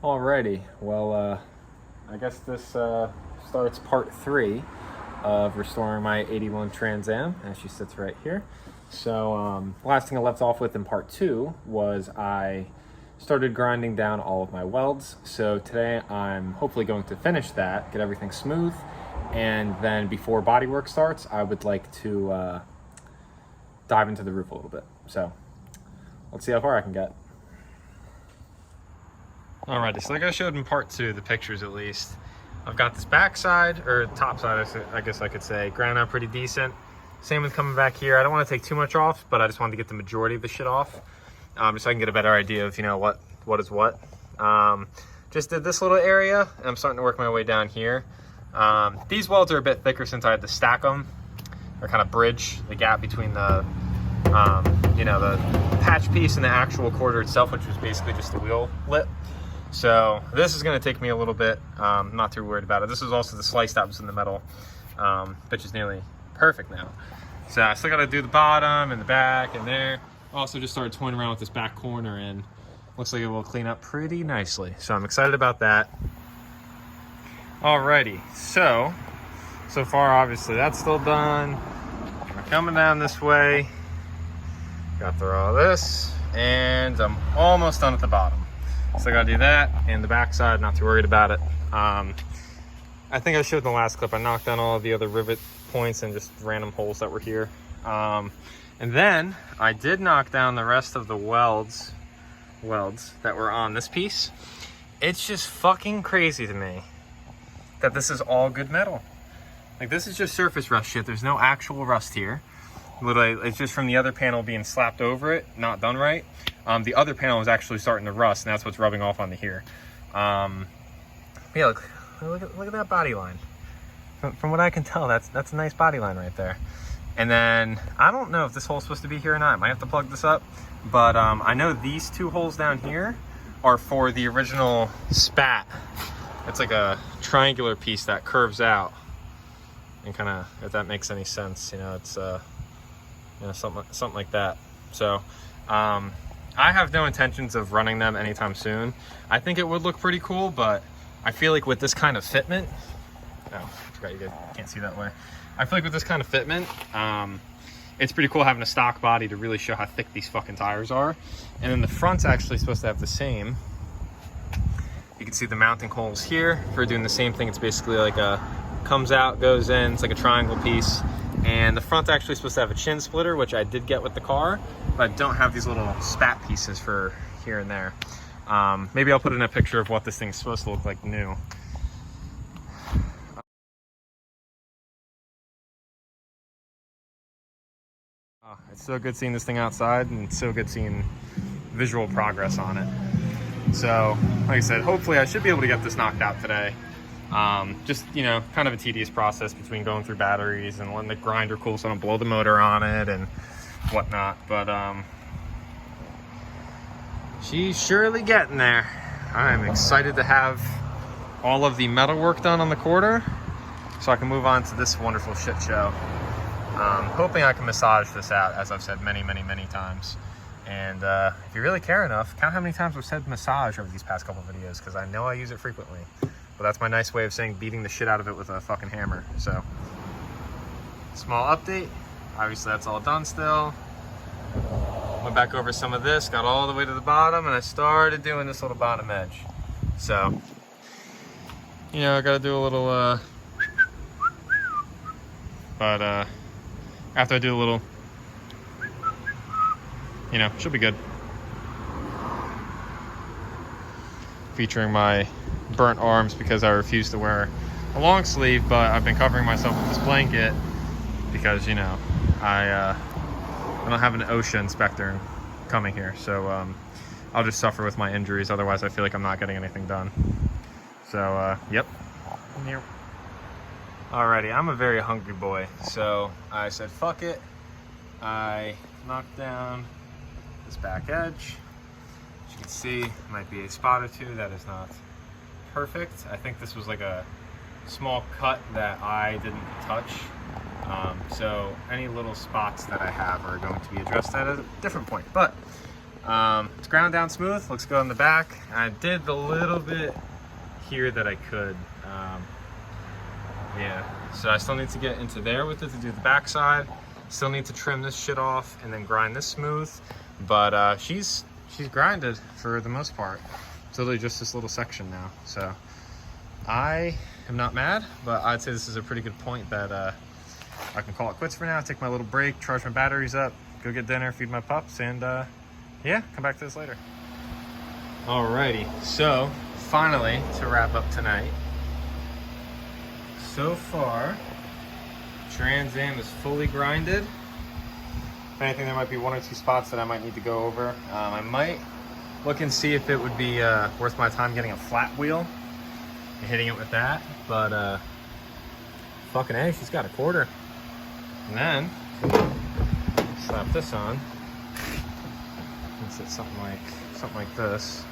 Alrighty, well, I guess this starts part 3 of restoring my 81 Trans Am, as she sits right here. So, last thing I left off with in part 2 was I started grinding down all of my welds. So today I'm hopefully going to finish that, get everything smooth, and then before bodywork starts, I would like to dive into the roof a little bit. So, let's see how far I can get. Alrighty, so like I showed in part 2, the pictures at least, I've got this back side, or top side I guess I could say, ground out pretty decent. Same with coming back here. I don't want to take too much off, but I just wanted to get the majority of the shit off, just so I can get a better idea of, you know, what is what. Just did this little area, and I'm starting to work my way down here. These welds are a bit thicker since I had to stack them, or kind of bridge the gap between the you know, the patch piece and the actual quarter itself, which was basically just the wheel lip. So this is going to take me a little bit. I'm not too worried about it. This is also the slice that was in the metal, which is nearly perfect now. So I still got to do the bottom and the back and there. Also just started toying around with this back corner, and looks like it will clean up pretty nicely. So I'm excited about that. Alrighty, so far obviously that's still done. We're coming down this way. Got through all this, and I'm almost done at the bottom. So I gotta do that, and the back side, not too worried about it. I think I showed in the last clip, I knocked down all of the other rivet points and just random holes that were here. And then I did knock down the rest of the welds that were on this piece. It's just fucking crazy to me that this is all good metal. Like, this is just surface rust shit. There's no actual rust here. Literally, it's just from the other panel being slapped over it, not done right. The other panel is actually starting to rust, and that's what's rubbing off onto here. Yeah, look at that body line. From what I can tell, that's a nice body line right there. And then, I don't know if this hole's supposed to be here or not. I might have to plug this up. But I know these two holes down here are for the original spat. It's like a triangular piece that curves out. And kind of, if that makes any sense, you know, it's you know, something like that. So I have no intentions of running them anytime soon. I think it would look pretty cool, but I feel like with this kind of fitment, oh, I forgot you guys can't see that way. I feel like with this kind of fitment, it's pretty cool having a stock body to really show how thick these fucking tires are. And then the front's actually supposed to have the same. You can see the mounting holes here for doing the same thing. It's basically like a comes out, goes in, it's like a triangle piece. And the front's actually supposed to have a chin splitter, which I did get with the car, but I don't have these little spat pieces for here and there. Maybe I'll put in a picture of what this thing's supposed to look like new. It's so good seeing this thing outside, and it's so good seeing visual progress on it. So, like I said, hopefully I should be able to get this knocked out today. Just, you know, kind of a tedious process between going through batteries and letting the grinder cool so I don't blow the motor on it and whatnot. But she's surely getting there. I'm excited to have all of the metalwork done on the quarter so I can move on to this wonderful shit show. Hoping I can massage this out, as I've said many times. And if you really care enough, count how many times I've said massage over these past couple videos, because I know I use it frequently. But that's my nice way of saying beating the shit out of it with a fucking hammer. So, small update. Obviously that's all done still. Went back over some of this, got all the way to the bottom, and I started doing this little bottom edge. So, you know, I gotta do a little, but after I do a little, you know, she'll be good. Featuring my burnt arms because I refuse to wear a long sleeve, but I've been covering myself with this blanket because, you know, I don't have an OSHA inspector coming here, so I'll just suffer with my injuries. Otherwise, I feel like I'm not getting anything done. So, yep. Alrighty, I'm a very hungry boy, so I said fuck it. I knocked down this back edge. As you can see, might be a spot or two that is not perfect. I think this was like a small cut that I didn't touch. So any little spots that I have are going to be addressed at a different point. But It's ground down smooth, looks good on the back. I did the little bit here that I could. Yeah, so I still need to get into there with it to do the backside. Still need to trim this shit off and then grind this smooth. But she's grinded for the most part. It's literally just this little section now. So I am not mad, but I'd say this is a pretty good point that I can call it quits for now, take my little break, charge my batteries up, go get dinner, feed my pups, and yeah, come back to this later. Alrighty, so finally, to wrap up tonight, so far, Trans Am is fully grinded. If anything, there might be one or two spots that I might need to go over. I might look and see if it would be worth my time getting a flat wheel and hitting it with that, but fucking A, she's got a quarter. And then, slap this on. Let's hit something like this.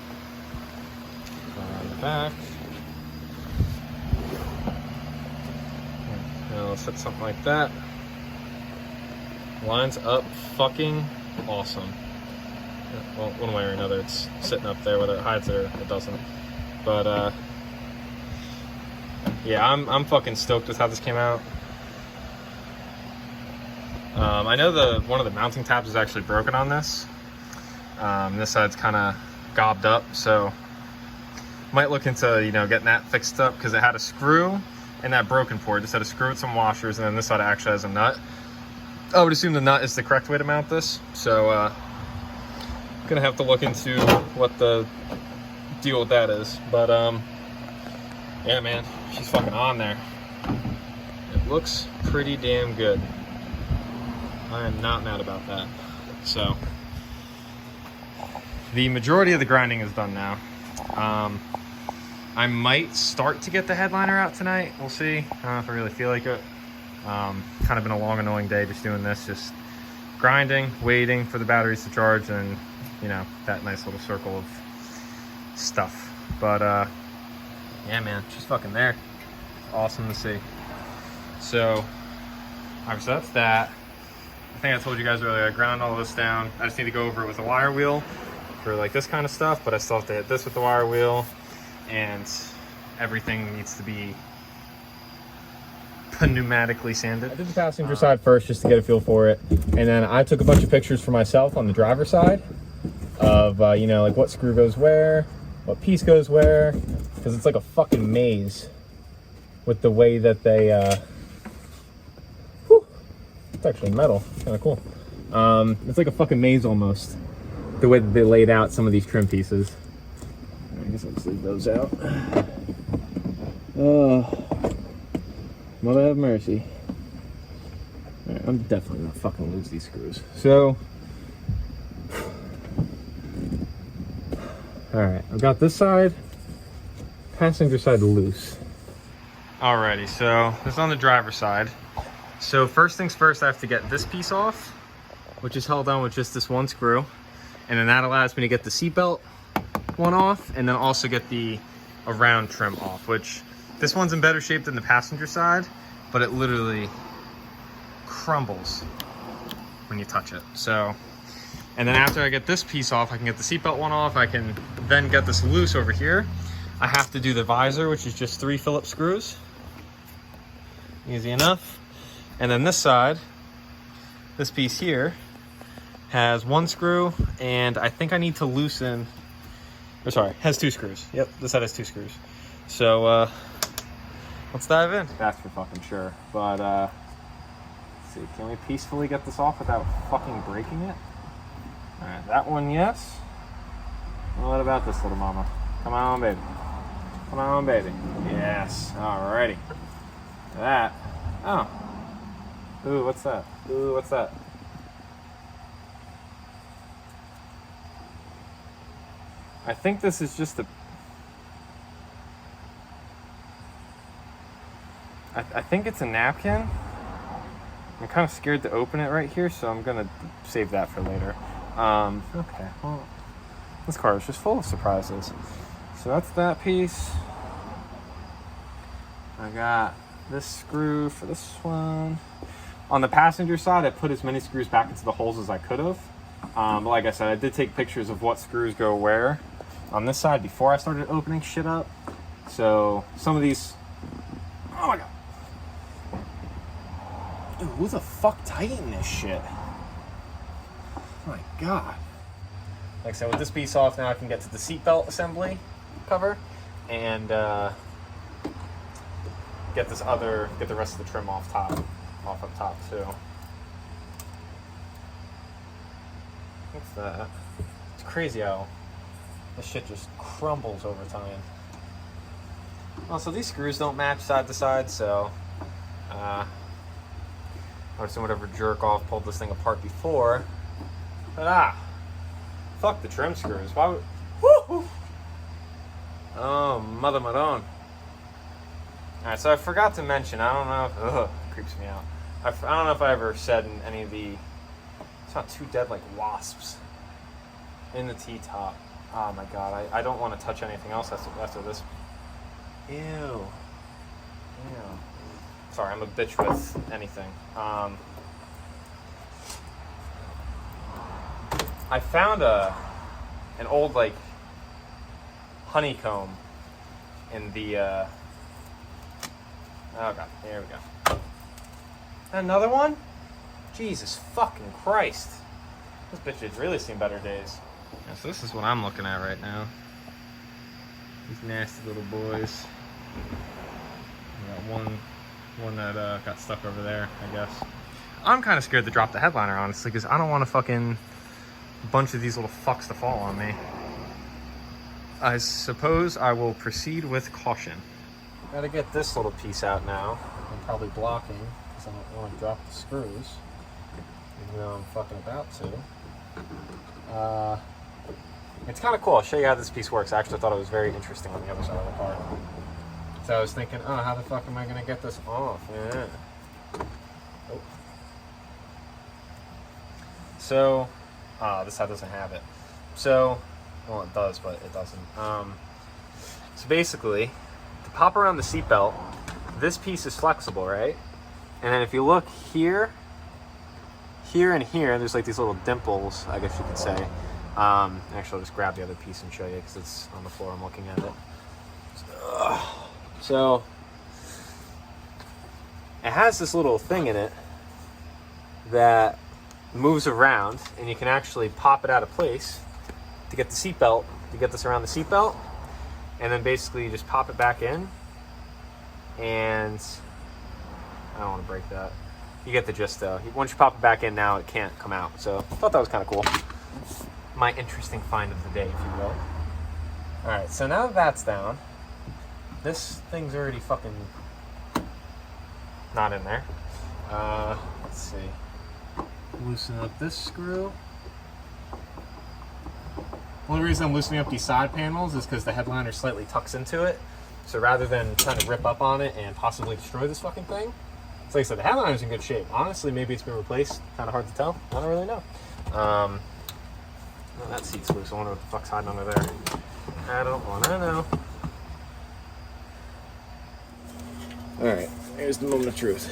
On the back. Now let's hit something like that. Lines up fucking awesome. Well, one way or another, it's sitting up there, whether it hides it or it doesn't. But yeah, I'm fucking stoked with how this came out. I know one of the mounting tabs is actually broken on this. This side's kind of gobbed up, so might look into, you know, getting that fixed up, because it had a screw in that broken port. It just had a screw with some washers, and then this side actually has a nut. I would assume the nut is the correct way to mount this, so gonna have to look into what the deal with that is. But yeah, man, she's fucking on there. It looks pretty damn good. I am not mad about that. So the majority of the grinding is done now. I might start to get the headliner out tonight. We'll see. I don't know if I really feel like it. Kind of been a long, annoying day just doing this, just grinding, waiting for the batteries to charge, and you know, that nice little circle of stuff. But yeah, man, she's fucking there. Awesome to see. So obviously that's that. I think I told you guys earlier, I ground all this down. I just need to go over it with a wire wheel for like this kind of stuff, but I still have to hit this with the wire wheel, and everything needs to be pneumatically sanded. I did the passenger side first just to get a feel for it, and then I took a bunch of pictures for myself on the driver's side of you know, like what screw goes where, what piece goes where, because it's like a fucking maze with the way that they it's actually metal. It's kind of cool. It's like a fucking maze almost, the way that they laid out some of these trim pieces. I guess I'll just leave those out. Oh, mother have mercy. All right, I'm definitely gonna fucking lose these screws. So, all right, I've got this side, passenger side loose. Alrighty, so this is on the driver's side. So first things first, I have to get this piece off, which is held on with just this one screw. And then that allows me to get the seatbelt one off, and then also get the around trim off, which this one's in better shape than the passenger side, but it literally crumbles when you touch it. So, and then after I get this piece off, I can get the seatbelt one off. I can then get this loose over here. I have to do the visor, which is just 3 Phillips screws. Easy enough. And then this side, this piece here, has 1 screw, and I think I need to loosen, or sorry, has 2 screws. Yep, this side has 2 screws. So let's dive in. That's for fucking sure. But let's see, can we peacefully get this off without fucking breaking it? All right, that one, yes. What about this little mama? Come on, baby. Come on, baby. Yes, alrighty. That, oh. Ooh, what's that? Ooh, what's that? I think this is just a... I think it's a napkin. I'm kind of scared to open it right here, so I'm gonna save that for later. Okay, well, this car is just full of surprises. So that's that piece. I got this screw for this one. On the passenger side, I put as many screws back into the holes as I could have. But like I said, I did take pictures of what screws go where on this side before I started opening shit up. So some of these, oh my god. Dude, who the fuck tightened this shit? Oh my god. Like I said, with this piece off now, I can get to the seatbelt assembly cover and get the rest of the trim off up top too. What's that? It's crazy how this shit just crumbles over time. Also, these screws don't match side to side, so I would assume whatever jerk off pulled this thing apart before. But fuck the trim screws. Why would? Woo! Oh, mother madone. Alright, so I forgot to mention, I don't know if, it creeps me out. I don't know if I ever said in any of the, it's not too dead like wasps in the T-top. Oh my god, I don't want to touch anything else after this. Ew. Sorry, I'm a bitch with anything. I found an old like honeycomb in the oh god, here we go. Another one? Jesus fucking Christ. This bitch has really seen better days. Yeah, so this is what I'm looking at right now. These nasty little boys. We got one that got stuck over there, I guess. I'm kind of scared to drop the headliner, honestly, because I don't want a fucking bunch of these little fucks to fall on me. I suppose I will proceed with caution. Gotta get this little piece out now. I'm probably blocking because I don't want to drop the screws, even though I'm fucking about to. It's kind of cool. I'll show you how this piece works. I actually thought it was very interesting on the other side of the part. So I was thinking, oh, how the fuck am I going to get this off? Yeah. Oh. So, this side doesn't have it. So, well, it does, but it doesn't. So basically, to pop around the seatbelt, this piece is flexible, right? And then if you look here, and here, there's like these little dimples, I guess you could say. Actually, I'll just grab the other piece and show you because it's on the floor. I'm looking at it. So it has this little thing in it that moves around, and you can actually pop it out of place to get the seatbelt. To get this around the seatbelt, and then basically you just pop it back in. And I don't want to break that. You get the gist though. Once you pop it back in, now it can't come out. So I thought that was kind of cool. My interesting find of the day, if you will. Alright, so now that that's down, this thing's already fucking not in there. Let's see. Loosen up this screw. Only reason I'm loosening up these side panels is because the headliner slightly tucks into it. So rather than trying to rip up on it and possibly destroy this fucking thing, it's like I said, the headliner's in good shape. Honestly, maybe it's been replaced. Kind of hard to tell. I don't really know. Well, that seat's loose. I wonder what the fuck's hiding under there. I don't want to know. Alright, here's the moment of truth.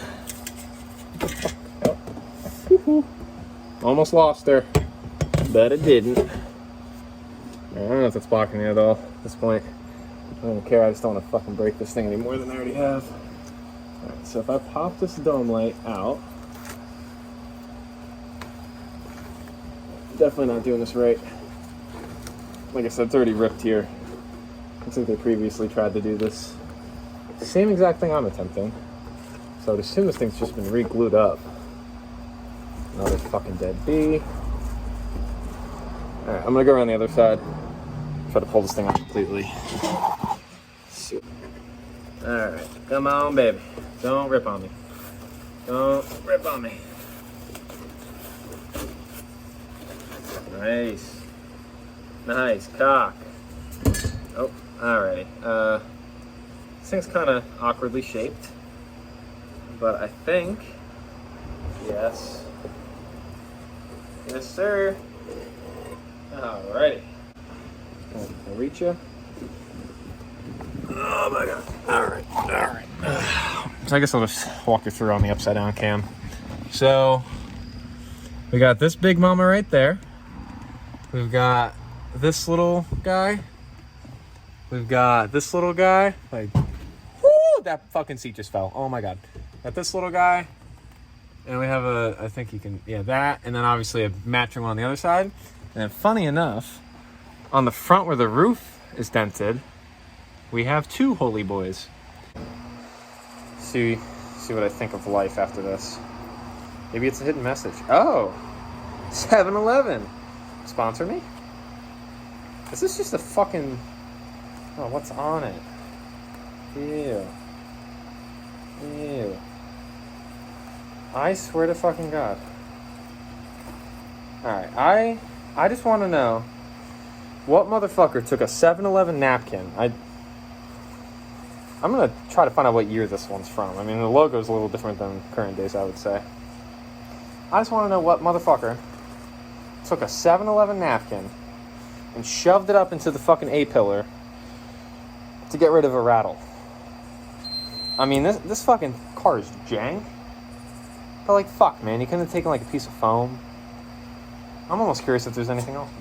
Oh. Almost lost her, but it didn't. I don't know if it's blocking it at all at this point. I don't care, I just don't want to fucking break this thing any more than I already have. Alright, so if I pop this dome light out, definitely not doing this right. Like I said, it's already ripped here. Looks like they previously tried to do this. Same exact thing I'm attempting. So I'd assume this thing's just been re-glued up. Another fucking dead bee. Alright, I'm gonna go around the other side. Try to pull this thing out completely. Alright, come on, baby. Don't rip on me. Don't rip on me. Nice. Nice cock. Oh, alrighty. This thing's kind of awkwardly shaped, but I think, yes. Yes, sir. Alrighty. I'll reach you. Oh my god. Alright. So I guess I'll just walk you through on the upside down cam. So we got this big mama right there. We've got this little guy. We've got this little guy. Like, whoo, that fucking seat just fell. Oh my God. Got this little guy. And we have a, I think you can, yeah, that. And then obviously a matching one on the other side. And then funny enough, on the front where the roof is dented, we have two holy boys. See what I think of life after this. Maybe it's a hidden message. Oh, 7-Eleven. Sponsor me? Is this just a fucking... Oh, what's on it? Ew. Ew. I swear to fucking God. Alright, I just want to know what motherfucker took a 7-Eleven napkin. I'm gonna try to find out what year this one's from. I mean, the logo's a little different than current days, I would say. I just want to know what motherfucker took a 7-Eleven napkin and shoved it up into the fucking A-pillar to get rid of a rattle. I mean, this fucking car is jank. But like, fuck, man, you couldn't have taken like a piece of foam. I'm almost curious if there's anything else.